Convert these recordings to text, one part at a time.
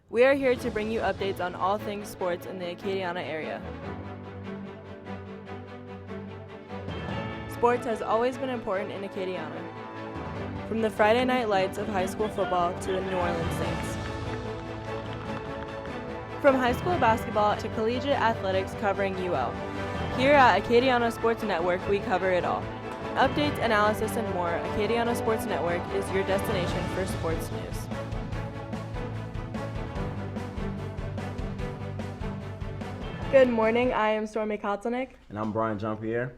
We are here to bring you updates on all things sports in the Acadiana area. Sports has always been important in Acadiana, from the Friday night lights of high school football to the New Orleans Saints. From high school basketball to collegiate athletics covering UL. Here at Acadiana Sports Network, we cover it all. Updates, analysis, and more, Acadiana Sports Network is your destination for sports news. Good morning, I am Stormy Kotelnick. And I'm Brian Jean-Pierre.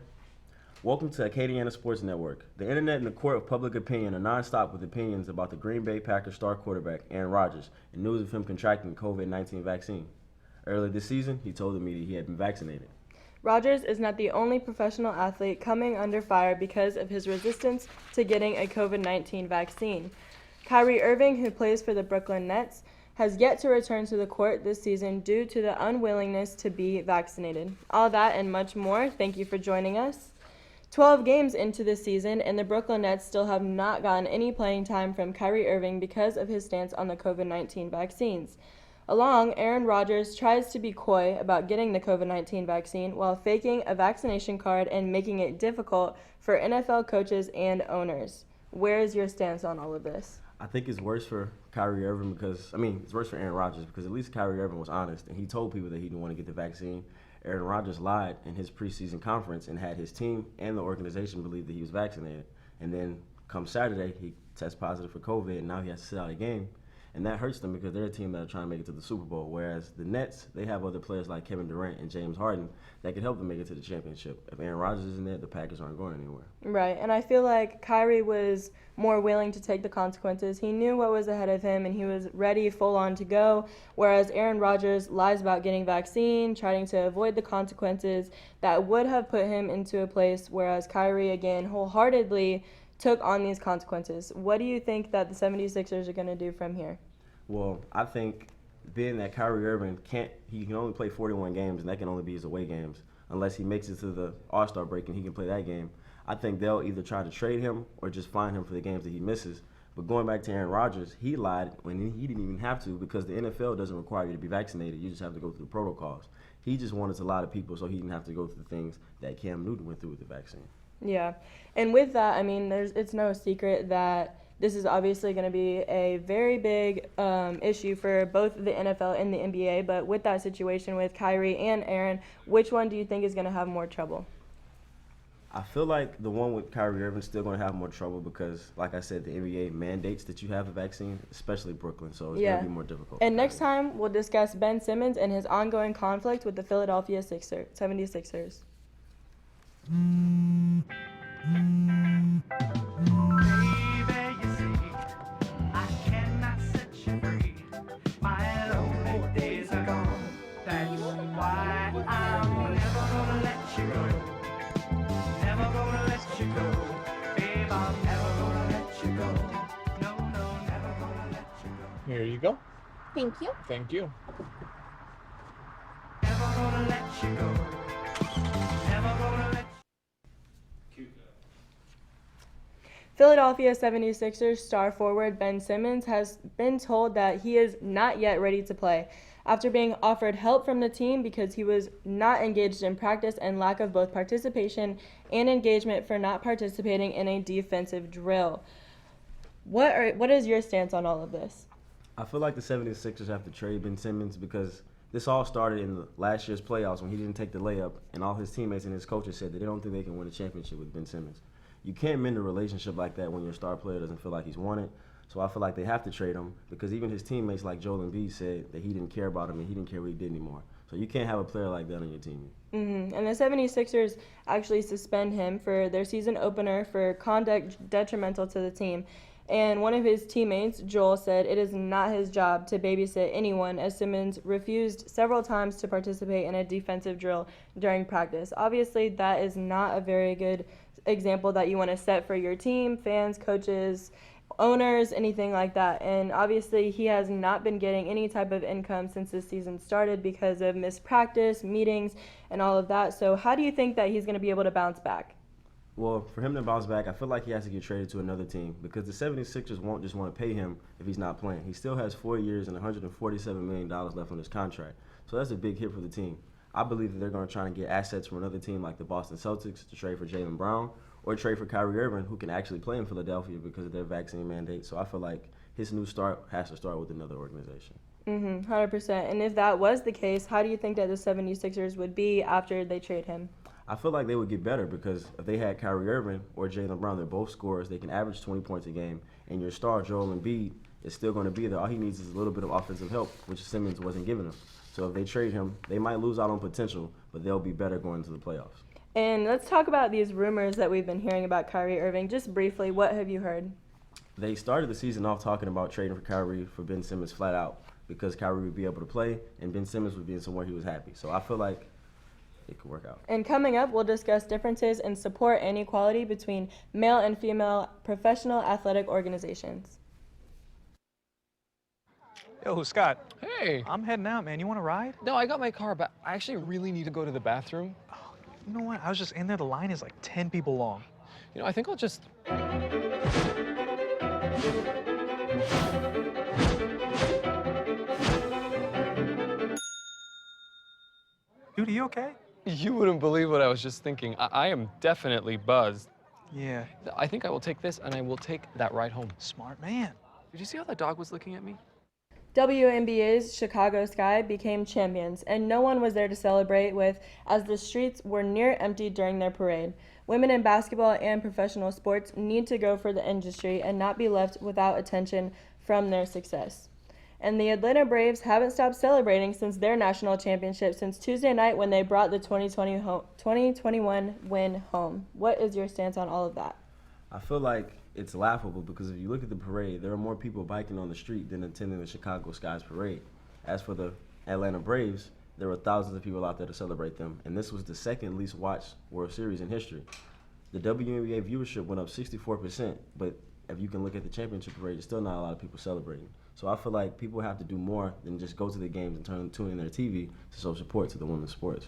Welcome to Acadiana Sports Network. The internet and the court of public opinion are nonstop with opinions about the Green Bay Packers star quarterback, Aaron Rodgers, and news of him contracting the COVID-19 vaccine. Earlier this season, he told the media he had been vaccinated. Rodgers is not the only professional athlete coming under fire because of his resistance to getting a COVID-19 vaccine. Kyrie Irving, who plays for the Brooklyn Nets, has yet to return to the court this season due to the unwillingness to be vaccinated. All that and much more, thank you for joining us. 12 games into the season, and the Brooklyn Nets still have not gotten any playing time from Kyrie Irving because of his stance on the COVID-19 vaccines. Along, Aaron Rodgers tries to be coy about getting the COVID-19 vaccine while faking a vaccination card and making it difficult for NFL coaches and owners. Where is your stance on all of this? I think it's worse for Kyrie Irving it's worse for Aaron Rodgers because at least Kyrie Irving was honest and he told people that he didn't want to get the vaccine. Aaron Rodgers lied in his preseason conference and had his team and the organization believe that he was vaccinated. And then come Saturday, he tests positive for COVID and now he has to sit out a game. And that hurts them because they're a team that are trying to make it to the Super Bowl. Whereas the Nets, they have other players like Kevin Durant and James Harden that could help them make it to the championship. If Aaron Rodgers isn't there, the Packers aren't going anywhere. Right, and I feel like Kyrie was more willing to take the consequences. He knew what was ahead of him, and he was ready full on to go, whereas Aaron Rodgers lies about getting vaccine, trying to avoid the consequences that would have put him into a place, whereas Kyrie, again, wholeheartedly took on these consequences. What do you think that the 76ers are going to do from here? Well, I think being that Kyrie Irving he can only play 41 games, and that can only be his away games, unless he makes it to the All-Star break and he can play that game. I think they'll either try to trade him or just fine him for the games that he misses. But going back to Aaron Rodgers, he lied when he didn't even have to because the NFL doesn't require you to be vaccinated. You just have to go through the protocols. He just wanted to lie to people so he didn't have to go through the things that Cam Newton went through with the vaccine. Yeah, and with that, I mean, it's no secret that this is obviously going to be a very big issue for both the NFL and the NBA. But with that situation with Kyrie and Aaron, which one do you think is going to have more trouble? I feel like the one with Kyrie Irving is still going to have more trouble because, like I said, the NBA mandates that you have a vaccine, especially Brooklyn, so it's going to be more difficult. And next time, we'll discuss Ben Simmons and his ongoing conflict with the Philadelphia 76ers. Here you go. Thank you. Thank you. Never gonna let you go. Never gonna let you go. Philadelphia 76ers star forward Ben Simmons has been told that he is not yet ready to play after being offered help from the team because he was not engaged in practice and lack of both participation and engagement for not participating in a defensive drill. What is your stance on all of this? I feel like the 76ers have to trade Ben Simmons because this all started in the last year's playoffs when he didn't take the layup, and all his teammates and his coaches said that they don't think they can win a championship with Ben Simmons. You can't mend a relationship like that when your star player doesn't feel like he's won it. So I feel like they have to trade him because even his teammates like Joel Embiid said that he didn't care about him and he didn't care what he did anymore. So you can't have a player like that on your team. Mm-hmm. And the 76ers actually suspend him for their season opener for conduct detrimental to the team. And one of his teammates, Joel, said it is not his job to babysit anyone as Simmons refused several times to participate in a defensive drill during practice. Obviously, that is not a very good example that you want to set for your team, fans, coaches, owners, anything like that. And obviously, he has not been getting any type of income since this season started because of missed practice, meetings, and all of that. So how do you think that he's going to be able to bounce back? Well, for him to bounce back, I feel like he has to get traded to another team because the 76ers won't just want to pay him if he's not playing. He still has 4 years and $147 million left on his contract. So that's a big hit for the team. I believe that they're going to try to get assets from another team like the Boston Celtics to trade for Jaylen Brown or trade for Kyrie Irving, who can actually play in Philadelphia because of their vaccine mandate. So I feel like his new start has to start with another organization. 100%. And if that was the case, how do you think that the 76ers would be after they trade him? I feel like they would get better because if they had Kyrie Irving or Jaylen Brown, they're both scorers. They can average 20 points a game. And your star, Joel Embiid, is still going to be there. All he needs is a little bit of offensive help, which Simmons wasn't giving him. So if they trade him, they might lose out on potential, but they'll be better going into the playoffs. And let's talk about these rumors that we've been hearing about Kyrie Irving. Just briefly, what have you heard? They started the season off talking about trading for Kyrie for Ben Simmons flat out because Kyrie would be able to play and Ben Simmons would be in somewhere he was happy. So I feel like it could work out. And coming up, we'll discuss differences in support and equality between male and female professional athletic organizations. Yo, Scott. Hey. I'm heading out, man. You want to ride? No, I got my car, but I actually really need to go to the bathroom. Oh, you know what? I was just in there. The line is like 10 people long. You know, I think I'll just... Dude, are you okay? You wouldn't believe what I was just thinking. I am definitely buzzed. Yeah. I think I will take this, and I will take that ride home. Smart man. Did you see how that dog was looking at me? WNBA's Chicago Sky became champions, and no one was there to celebrate with, as the streets were near empty during their parade. Women in basketball and professional sports need to go for the industry and not be left without attention from their success. And the Atlanta Braves haven't stopped celebrating since their national championship since Tuesday night when they brought the 2021 win home. What is your stance on all of that? I feel like it's laughable because if you look at the parade, there are more people biking on the street than attending the Chicago Sky's parade. As for the Atlanta Braves, there were thousands of people out there to celebrate them, and this was the second least watched World Series in history. The WNBA viewership went up 64%, but if you can look at the championship parade, there's still not a lot of people celebrating. So I feel like people have to do more than just go to the games and tune in their TV to show support to the women's sports.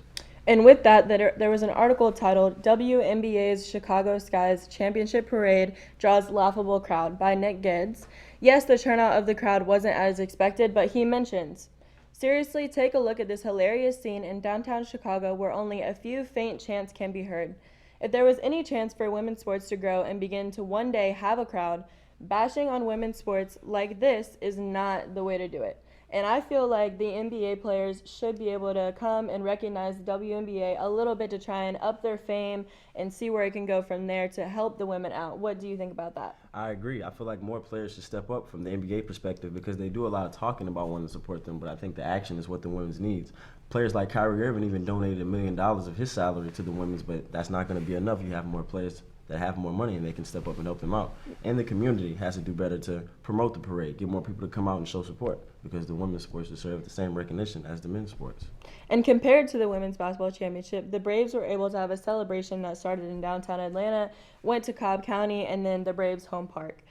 And with that, there was an article titled WNBA's Chicago Sky's Championship Parade Draws Laughable Crowd by Nick Gids. Yes, the turnout of the crowd wasn't as expected, but he mentions, seriously, take a look at this hilarious scene in downtown Chicago where only a few faint chants can be heard. If there was any chance for women's sports to grow and begin to one day have a crowd, bashing on women's sports like this is not the way to do it. And I feel like the NBA players should be able to come and recognize the WNBA a little bit to try and up their fame and see where it can go from there to help the women out. What do you think about that? I agree. I feel like more players should step up from the NBA perspective because they do a lot of talking about wanting to support them, but I think the action is what the women's needs. Players like Kyrie Irving even donated $1 million of his salary to the women's, but that's not going to be enough. You have more players that have more money and they can step up and help them out. And the community has to do better to promote the parade, get more people to come out and show support because the women's sports deserve the same recognition as the men's sports. And compared to the Women's Basketball Championship, the Braves were able to have a celebration that started in downtown Atlanta, went to Cobb County, and then the Braves' home park.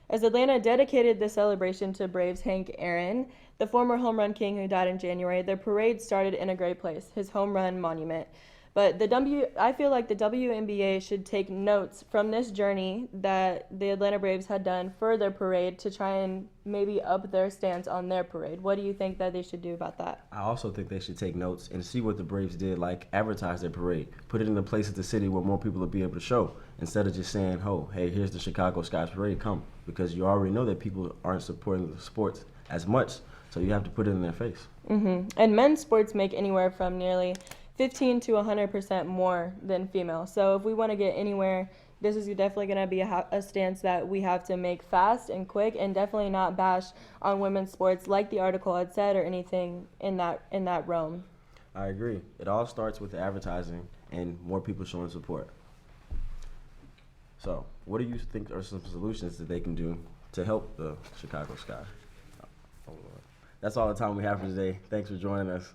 As Atlanta dedicated the celebration to Braves Hank Aaron, the former home run king who died in January, the parade started in a great place, his home run monument. But I feel like the WNBA should take notes from this journey that the Atlanta Braves had done for their parade to try and maybe up their stance on their parade. What do you think that they should do about that? I also think they should take notes and see what the Braves did, like advertise their parade, put it in a place of the city where more people will be able to show, instead of just saying, oh, hey, here's the Chicago Sky's parade, come. Because you already know that people aren't supporting the sports as much, so you have to put it in their face. And men's sports make anywhere from nearly 15 to 100% more than female. So if we want to get anywhere, this is definitely going to be a stance that we have to make fast and quick, and definitely not bash on women's sports like the article had said or anything in that realm. I agree. It all starts with the advertising and more people showing support. So what do you think are some solutions that they can do to help the Chicago Sky? That's all the time we have for today. Thanks for joining us.